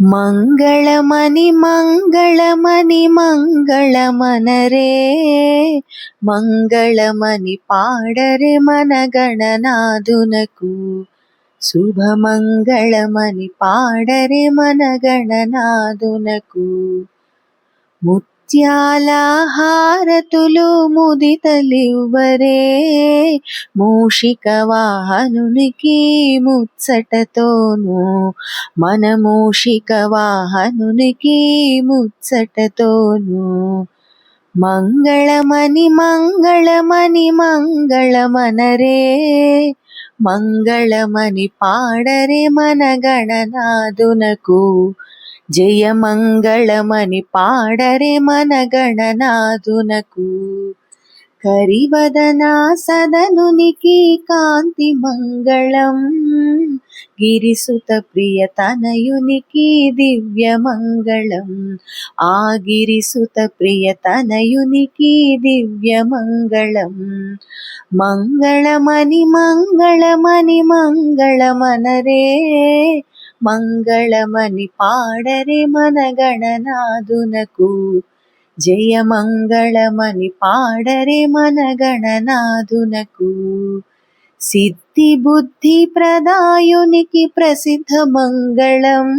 మంగళమని మంగళమని మంగళమనరే మంగళమని పాడరే మన గణనాథునకు శుభమంగళమని పాడరే మన గణనాథునకు ముత్యాల హారతులు ముదితలివ్వరే మూషిక వాహనునికి ముచ్చటతోను మన మూషిక వాహనునికి ముచ్చటతోను మంగళమని మంగళమని మంగళమనరే మంగళమని పాడరే మన గణనాథునకు జయమంగళమని పాడరే మన గణనాథునకు కరివదనా సదనునికి కాంతి మంగళం గిరిసుత ప్రియ తనయునికి దివ్య మంగళం ఆ గిరిసుత ప్రియ తనయునికి దివ్య మంగళం మంగళమని మంగళమని మంగళమనరే మంగళమని పాడరే మన గణనాథునకు జయమంగళమని పాడరే మన గణనాథునకు సిద్ధి బుద్ధి ప్రదాయునికి ప్రసిద్ధ మంగళం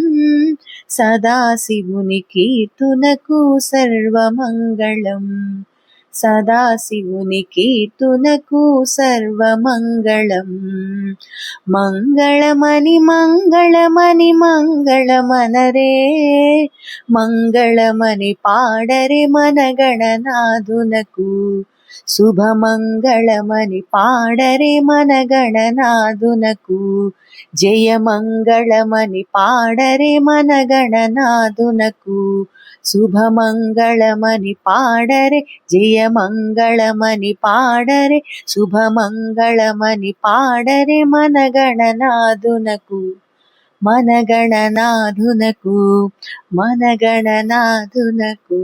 సదాశివుని కీర్తునకు సర్వమంగళం సదాశివుని కీర్తునకు సర్వమంగళం మంగళమని మంగళమని మంగళమనరే మంగళమని పాడరే మన గణనాథునకు శుభమంగళమని పాడరే మన గణనాథునకు జయమంగళమని పాడరే మన గణనాథునకు శుభమంగళమని పాడరే జయమంగళమని పాడరే శుభమంగళమని పాడరే మన గణనాథునకు మన గణనాథునకు మన గణనాథునకు